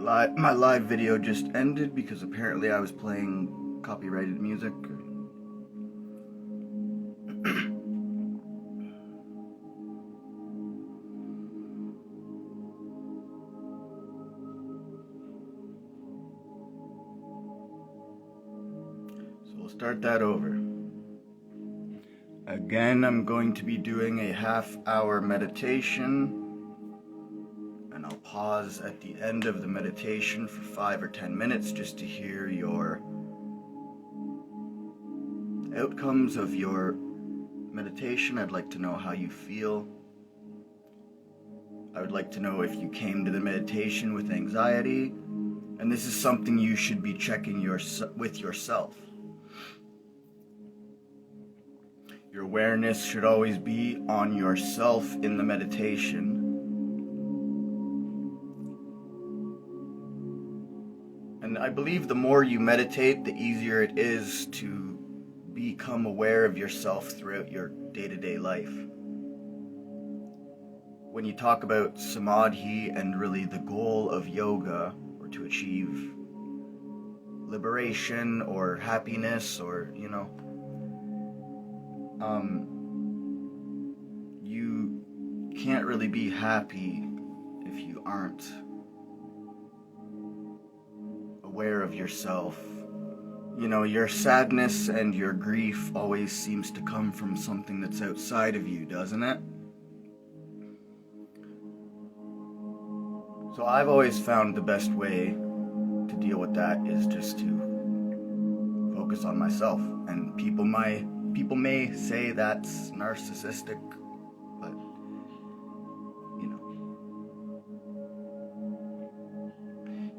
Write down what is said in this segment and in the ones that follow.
My live video just ended because apparently I was playing copyrighted music. So we'll start that over. Again, I'm going to be doing a half-hour meditation. And I'll pause at the end of the meditation for 5 or 10 minutes just to hear your outcomes of your meditation. I'd like to know how you feel. I would like to know if you came to the meditation with anxiety. And this is something you should be checking with yourself. Your awareness should always be on yourself in the meditation. And I believe the more you meditate, the easier it is to become aware of yourself throughout your day-to-day life. When you talk about samadhi and really the goal of yoga, or to achieve liberation or happiness, or, you can't really be happy if you aren't aware of yourself. Your sadness and your grief always seems to come from something that's outside of you, doesn't it? So I've always found the best way to deal with that is just to focus on myself. And people may say that's narcissistic, but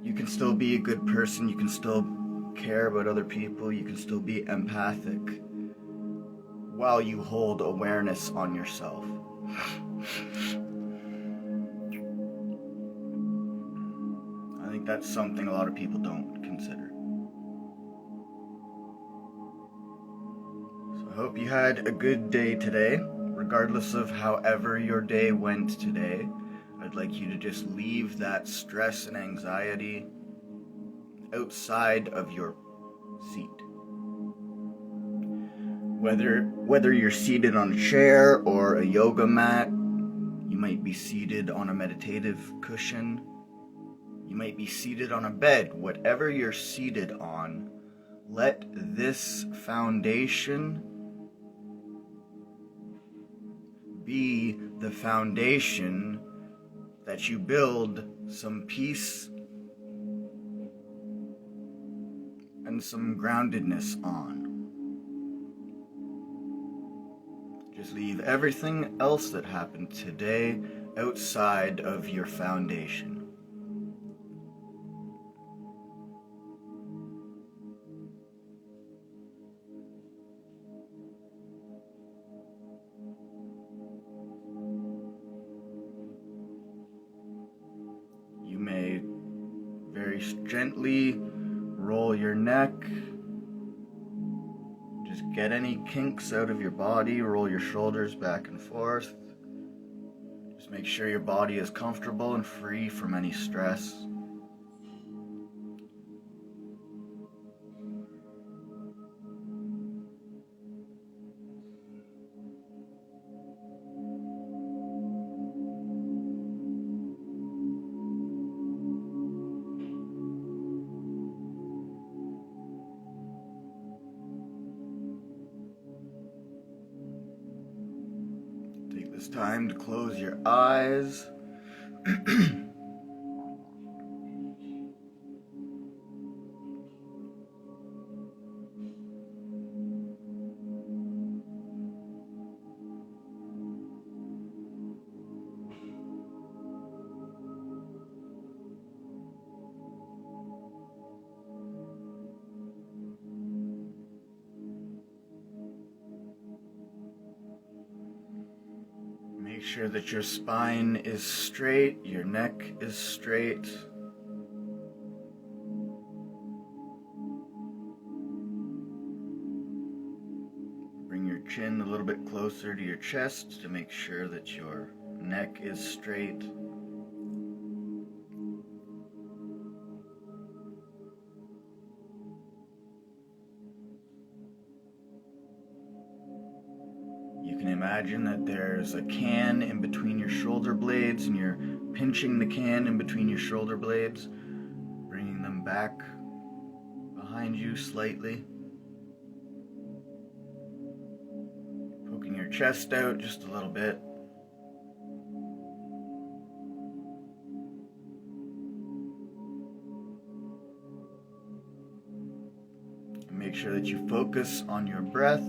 you can still be a good person, you can still care about other people, you can still be empathic while you hold awareness on yourself. I think that's something a lot of people don't consider. So I hope you had a good day today. Regardless of however your day went today, I'd like you to just leave that stress and anxiety outside of your seat. Whether you're seated on a chair or a yoga mat, you might be seated on a meditative cushion, you might be seated on a bed, whatever you're seated on, let this foundation be the foundation that you build some peace and some groundedness on. Just leave everything else that happened today outside of your foundation. You may very gently roll your neck. Just get any kinks out of your body. Roll your shoulders back and forth. Just make sure your body is comfortable and free from any stress. It's time to close your eyes. Make sure that your spine is straight, your neck is straight. Bring your chin a little bit closer to your chest to make sure that your neck is straight. imagine that there's a can in between your shoulder blades and you're pinching the can in between your shoulder blades, bringing them back behind you slightly. Poking your chest out just a little bit. And make sure that you focus on your breath.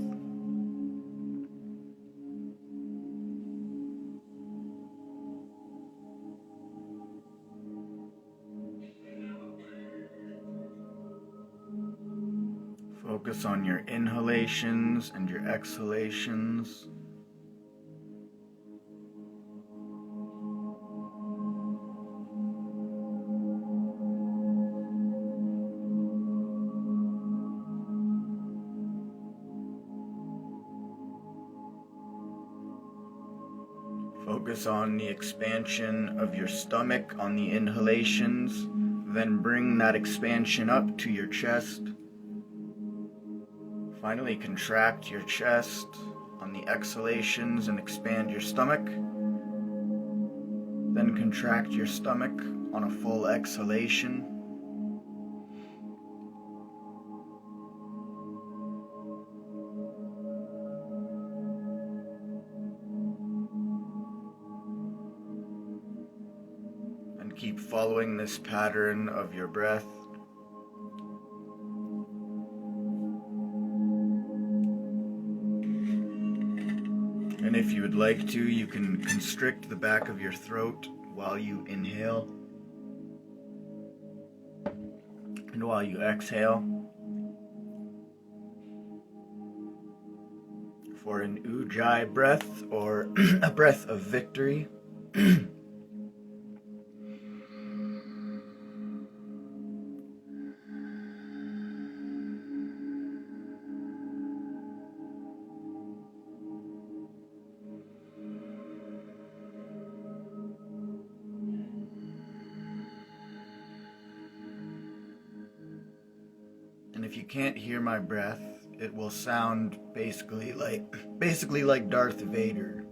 Focus on your inhalations and your exhalations. Focus on the expansion of your stomach on the inhalations, then bring that expansion up to your chest. Finally, contract your chest on the exhalations and expand your stomach. Then contract your stomach on a full exhalation. And keep following this pattern of your breath. And if you would like to, you can constrict the back of your throat while you inhale and while you exhale for an ujjayi breath, or a breath of victory. And if you can't hear my breath, it will sound basically like Darth Vader.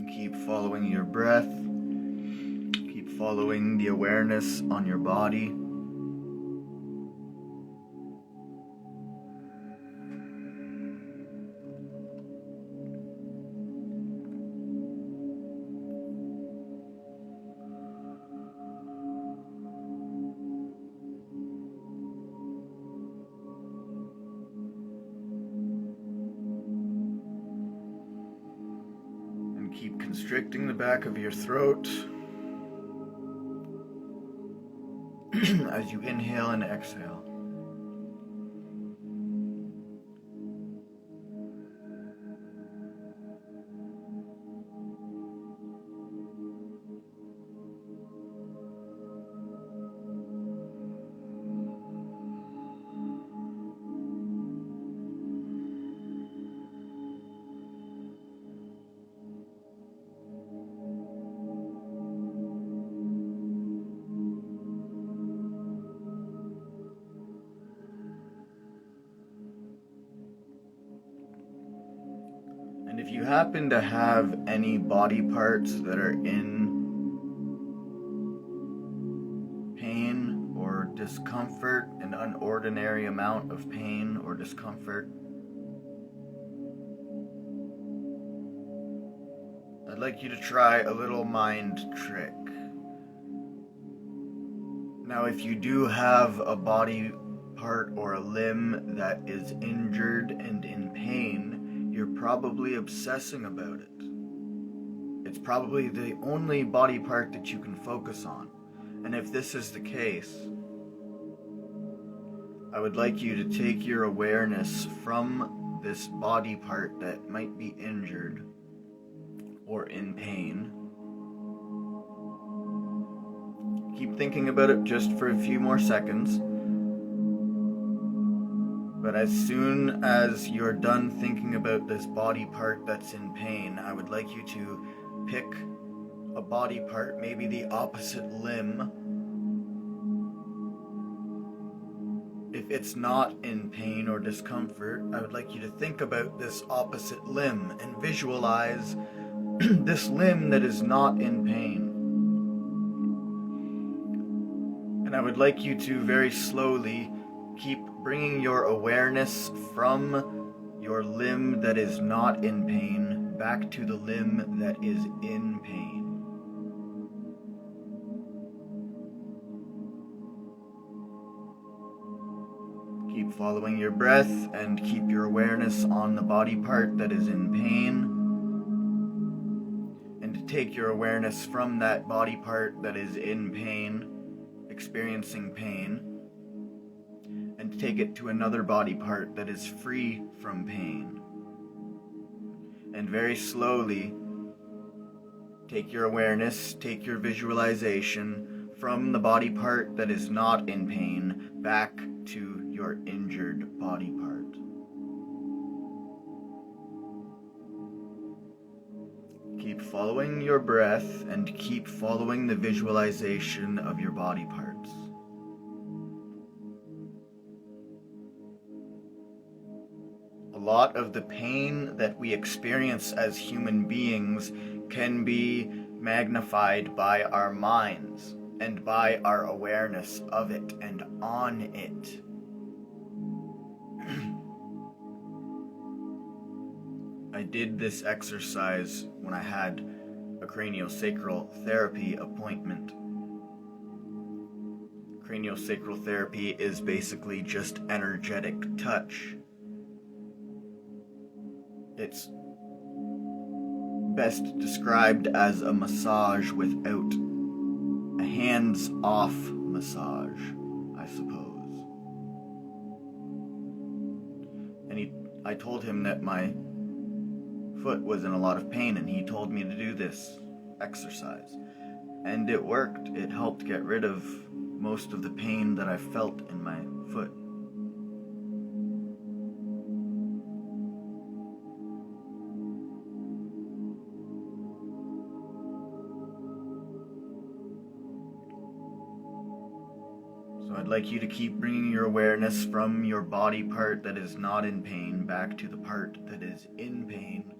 Keep following your breath. Keep following the awareness on your body. Keep constricting the back of your throat as you inhale and exhale. And if you happen to have any body parts that are in pain or discomfort, an unordinary amount of pain or discomfort, I'd like you to try a little mind trick. Now, if you do have a body part or a limb that is injured and in pain, you're probably obsessing about it. It's probably the only body part that you can focus on. And if this is the case, I would like you to take your awareness from this body part that might be injured or in pain. Keep thinking about it just for a few more seconds. But as soon as you're done thinking about this body part that's in pain, I would like you to pick a body part, maybe the opposite limb. If it's not in pain or discomfort, I would like you to think about this opposite limb and visualize this limb that is not in pain. And I would like you to very slowly keep bringing your awareness from your limb that is not in pain back to the limb that is in pain. Keep following your breath and keep your awareness on the body part that is in pain. And to take your awareness from that body part that is in pain, experiencing pain, and to take it to another body part that is free from pain. And very slowly take your awareness, take your visualization from the body part that is not in pain back to your injured body part. Keep following your breath and keep following the visualization of your body parts. A lot of the pain that we experience as human beings can be magnified by our minds and by our awareness of it and on it. I did this exercise when I had a craniosacral therapy appointment. Craniosacral therapy is basically just energetic touch. It's best described as a massage without a hands-off massage, I suppose. And I told him that my foot was in a lot of pain, and he told me to do this exercise. And it worked. It helped get rid of most of the pain that I felt in my foot. So I'd like you to keep bringing your awareness from your body part that is not in pain back to the part that is in pain.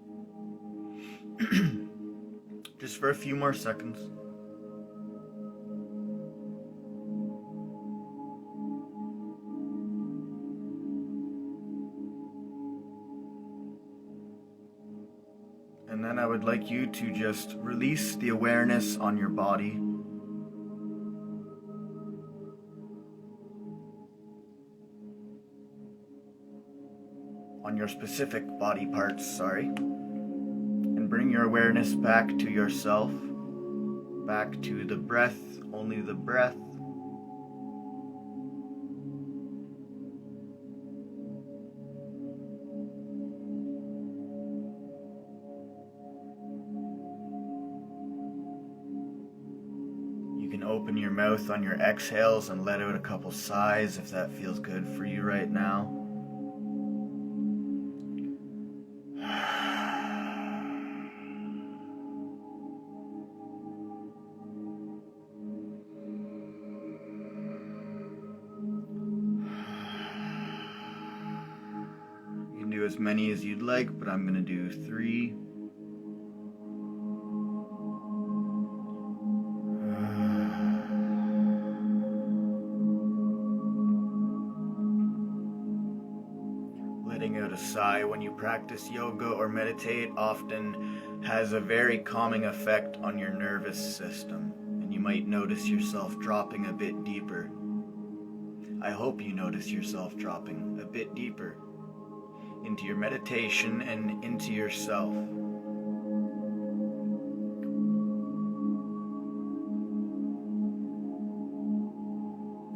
Just for a few more seconds. And then I would like you to just release the awareness on your body. On your specific body parts, sorry. And bring your awareness back to yourself, back to the breath, only the breath. You can open your mouth on your exhales and let out a couple sighs if that feels good for you right now. As many as you'd like, but I'm going to do 3. Letting out a sigh when you practice yoga or meditate often has a very calming effect on your nervous system, and you might notice yourself dropping a bit deeper. I hope you notice yourself dropping a bit deeper into your meditation and into yourself.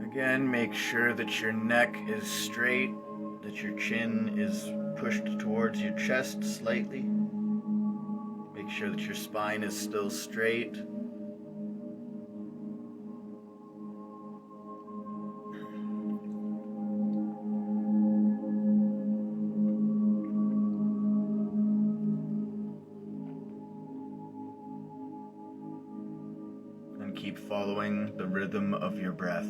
Again, make sure that your neck is straight, that your chin is pushed towards your chest slightly. Make Make sure that your spine is still straight. And keep following the rhythm of your breath.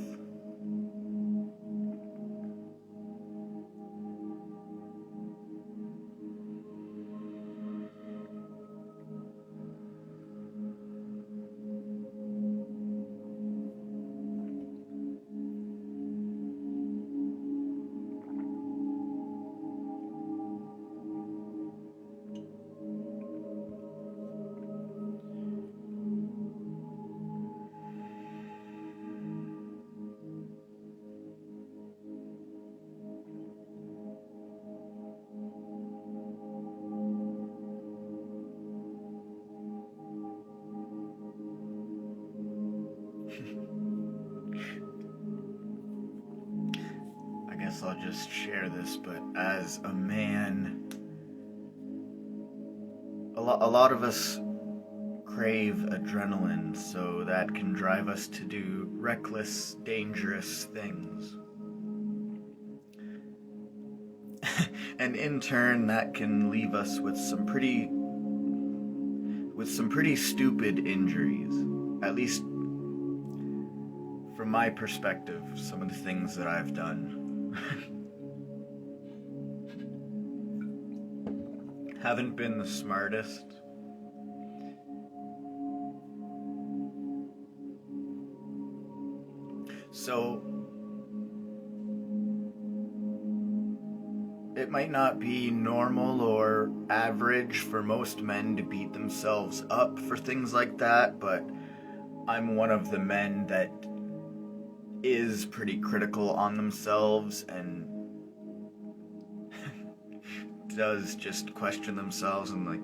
I guess I'll just share this, but as a man, a lot of us crave adrenaline, so that can drive us to do reckless, dangerous things. And in turn, that can leave us with some pretty stupid injuries. At least from my perspective, some of the things that I've done. Haven't been the smartest. So it might not be normal or average for most men to beat themselves up for things like that, but I'm one of the men that is pretty critical on themselves and does just question themselves and like,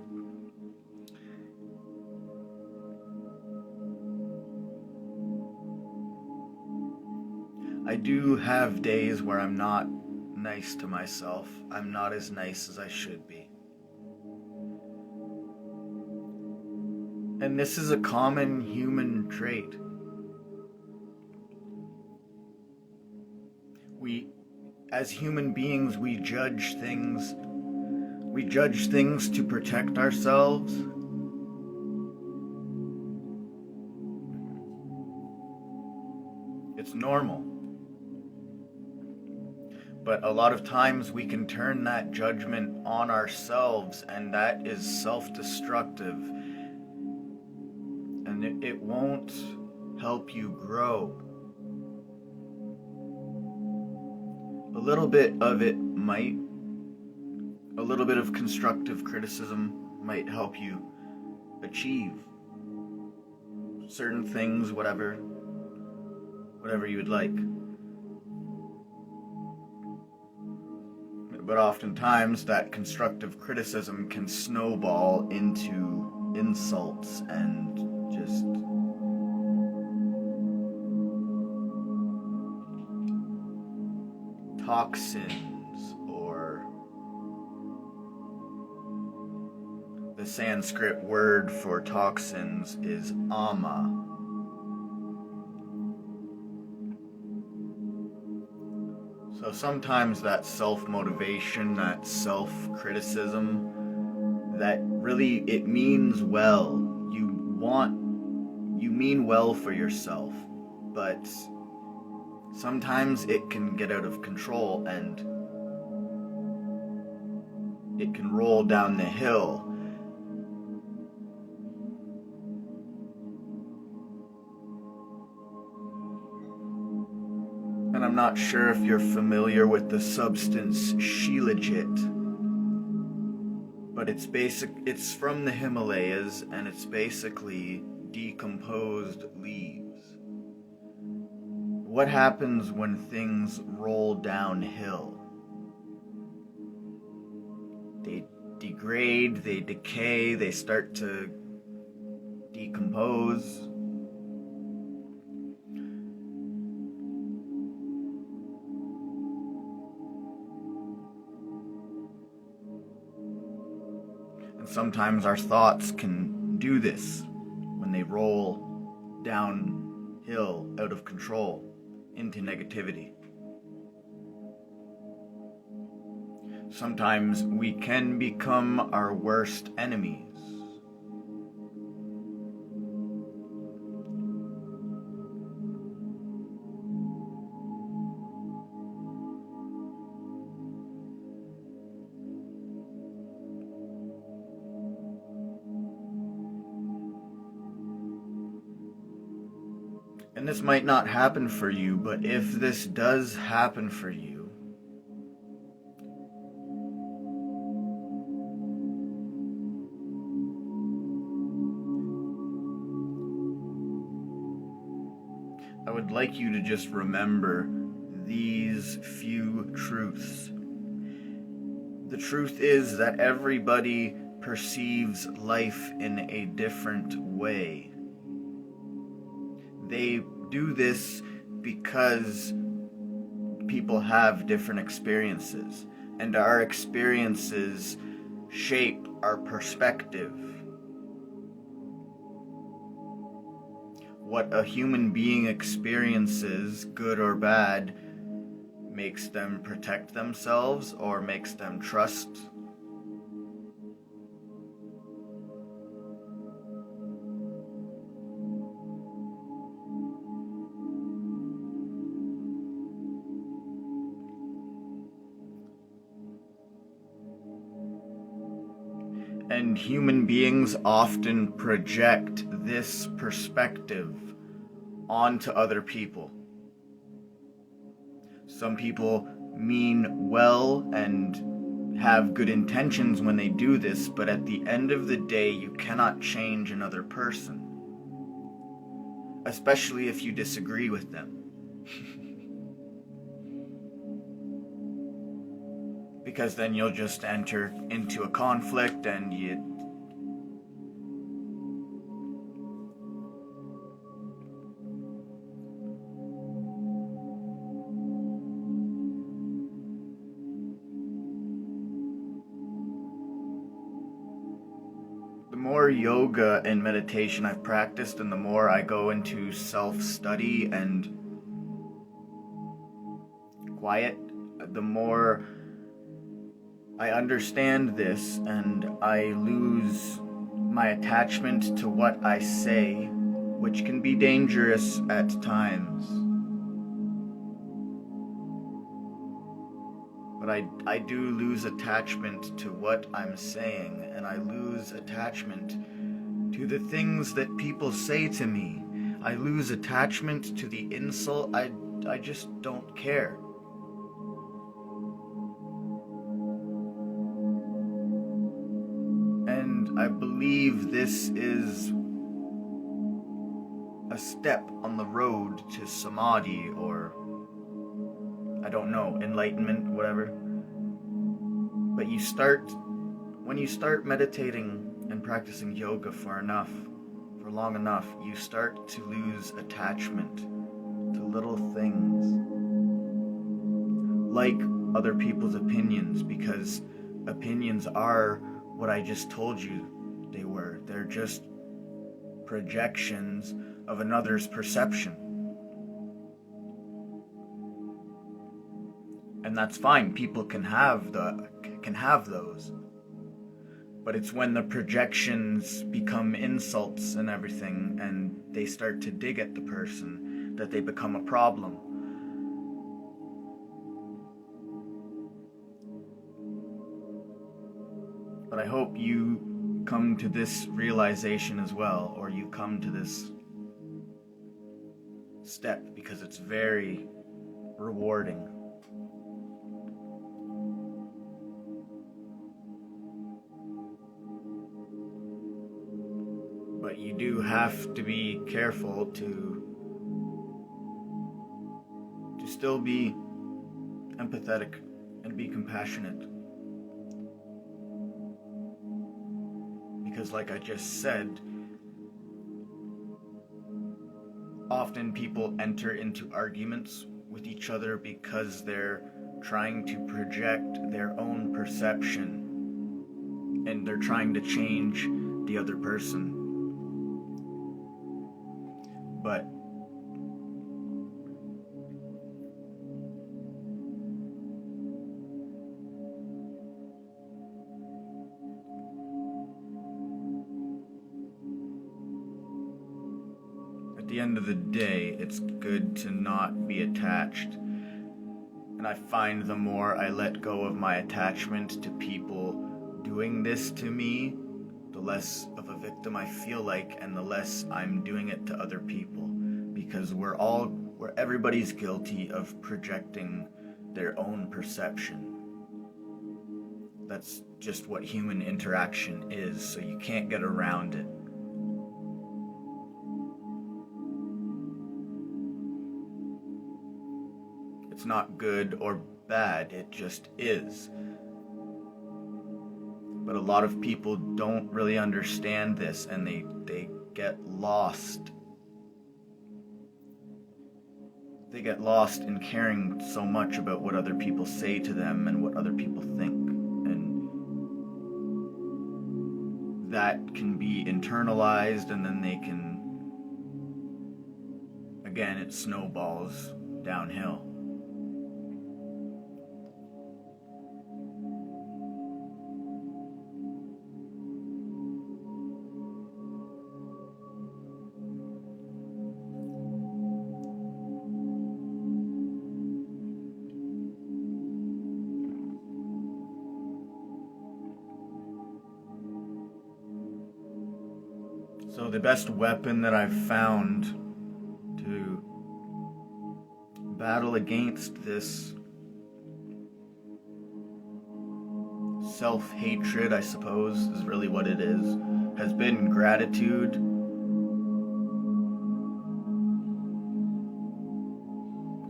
I do have days where I'm not nice to myself. I'm not as nice as I should be. And this is a common human trait. As human beings, we judge things. We judge things to protect ourselves. It's normal. But a lot of times we can turn that judgment on ourselves, and that is self-destructive. And it won't help you grow. A little bit of it might. A little bit of constructive criticism might help you achieve certain things, whatever you would like. But oftentimes that constructive criticism can snowball into insults and just toxins, or the Sanskrit word for toxins is ama. So sometimes that self-motivation, that self-criticism, that really, it means well. You mean well for yourself, but sometimes it can get out of control and it can roll down the hill. And I'm not sure if you're familiar with the substance shilajit, but it's from the Himalayas, and it's basically decomposed leaves. What happens when things roll downhill? They degrade, they decay, they start to decompose. And sometimes our thoughts can do this when they roll downhill out of control into negativity. Sometimes we can become our worst enemies. And this might not happen for you, but if this does happen for you, I would like you to just remember these few truths. The truth is that everybody perceives life in a different way. They do this because people have different experiences, and our experiences shape our perspective. What a human being experiences, good or bad, makes them protect themselves or makes them trust. And human beings often project this perspective onto other people. Some people mean well and have good intentions when they do this, but at the end of the day, you cannot change another person, especially if you disagree with them. Because then you'll just enter into a conflict and the more yoga and meditation I've practiced and the more I go into self-study and quiet, the more I understand this and I lose my attachment to what I say, which can be dangerous at times. But I do lose attachment to what I'm saying, and I lose attachment to the things that people say to me. I lose attachment to the insult. I just don't care. And I believe this is a step on the road to samadhi, or I don't know, enlightenment, whatever. But when you start meditating and practicing yoga for long enough, you start to lose attachment to little things, like other people's opinions, because opinions are what I just told you they were. They're just projections of another's perception. And that's fine. People can have those. But it's when the projections become insults and everything, and they start to dig at the person, that they become a problem. But I hope you come to this realization as well, or you come to this step, because it's very rewarding. But you do have to be careful to still be empathetic and be compassionate. Because like I just said, often people enter into arguments with each other because they're trying to project their own perception and they're trying to change the other person. But at the end of the day, it's good to not be attached. And I find the more I let go of my attachment to people doing this to me, the less of a victim I feel like, and the less I'm doing it to other people. Because everybody's guilty of projecting their own perception. That's just what human interaction is, so you can't get around it. It's not good or bad, it just is. But a lot of people don't really understand this, and they get lost. They get lost in caring so much about what other people say to them and what other people think. And that can be internalized, and then they can, again, it snowballs downhill. So the best weapon that I've found to battle against this self-hatred, I suppose, is really what it is, has been gratitude.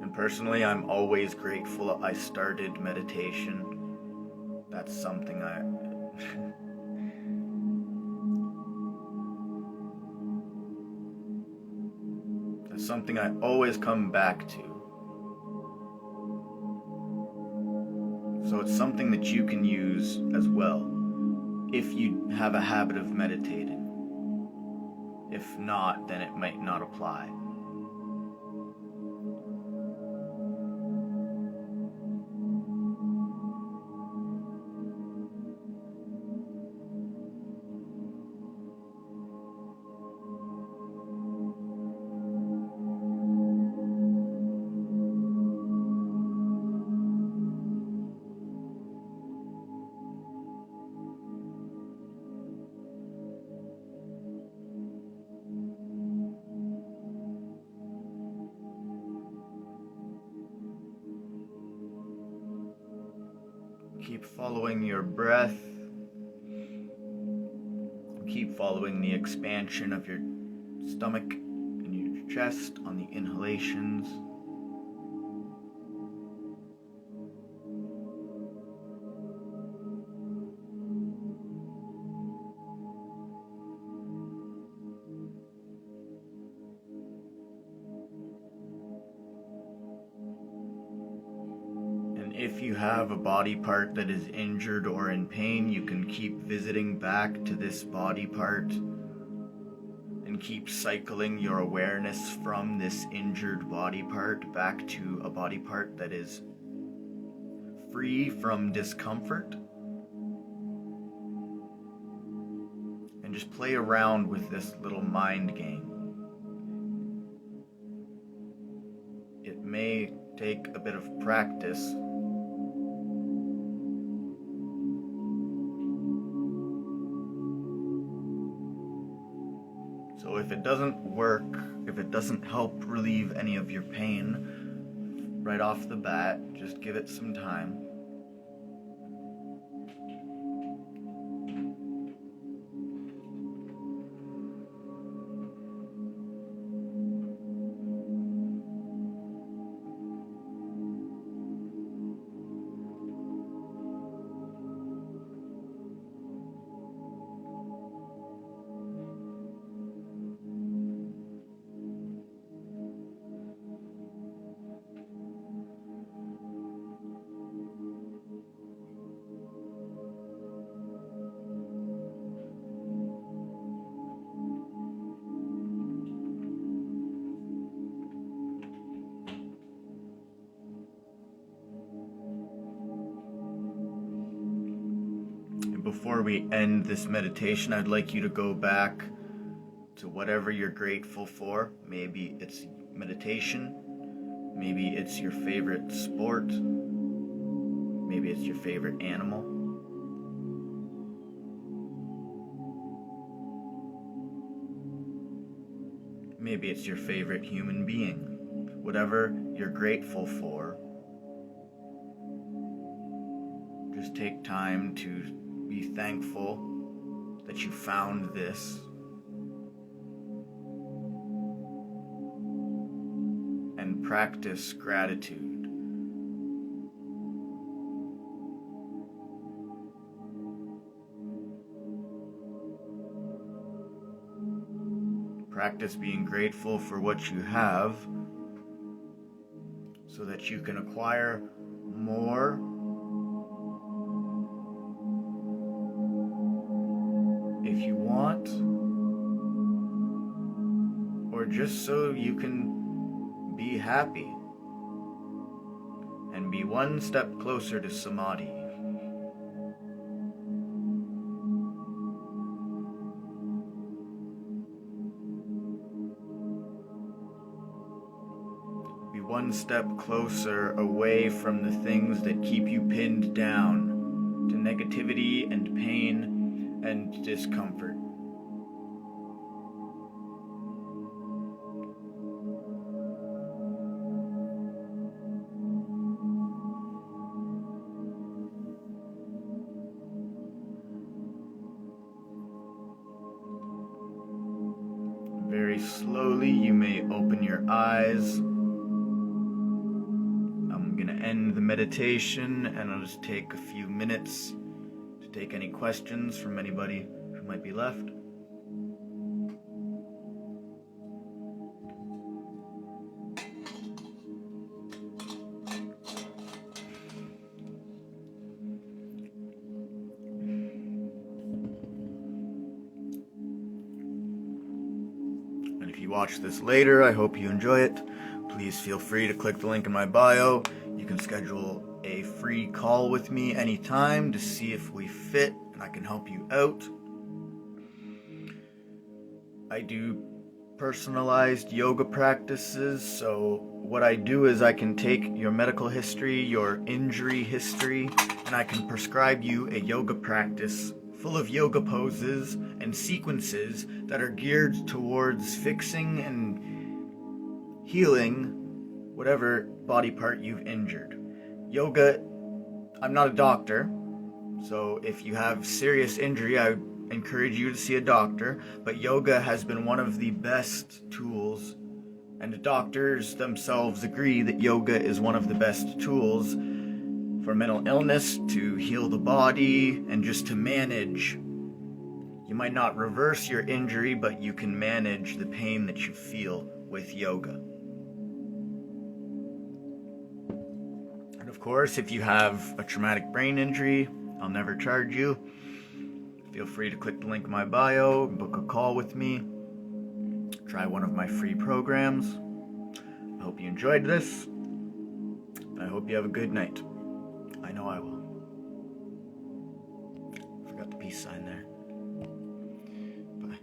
And personally, I'm always grateful I started meditation. That's something That's something I always come back to. So it's something that you can use as well, if you have a habit of meditating. If not, then it might not apply. Keep following your breath. Keep following the expansion of your stomach and your chest on the inhalations. If you have a body part that is injured or in pain, you can keep visiting back to this body part and keep cycling your awareness from this injured body part back to a body part that is free from discomfort. And just play around with this little mind game. It may take a bit of practice. So if it doesn't work, if it doesn't help relieve any of your pain right off the bat, just give it some time. before we end this meditation, I'd like you to go back to whatever you're grateful for. Maybe it's meditation, maybe it's your favorite sport, maybe it's your favorite animal. Maybe it's your favorite human being. Whatever you're grateful for, just take time to be thankful that you found this. And practice gratitude. Practice being grateful for what you have so that you can acquire more if you want, or just so you can be happy and be one step closer to samadhi. Be one step closer away from the things that keep you pinned down to negativity and pain and discomfort. Very slowly, you may open your eyes. I'm going to end the meditation, and I'll just take a few minutes to take any questions from anybody who might be left. If you watch this later, I hope you enjoy it. Please feel free to click the link in my bio. You can schedule a free call with me anytime to see if we fit and I can help you out. I do personalized yoga practices, so what I do is I can take your medical history, your injury history, and I can prescribe you a yoga practice full of yoga poses and sequences that are geared towards fixing and healing whatever body part you've injured. Yoga, I'm not a doctor, so if you have serious injury, I encourage you to see a doctor, but yoga has been one of the best tools, and the doctors themselves agree that yoga is one of the best tools for mental illness, to heal the body, and just to manage. You might not reverse your injury, but you can manage the pain that you feel with yoga. And of course, if you have a traumatic brain injury, I'll never charge you. Feel free to click the link in my bio, book a call with me, try one of my free programs. I hope you enjoyed this, and I hope you have a good night. I know I will. Forgot the peace sign there. Bye.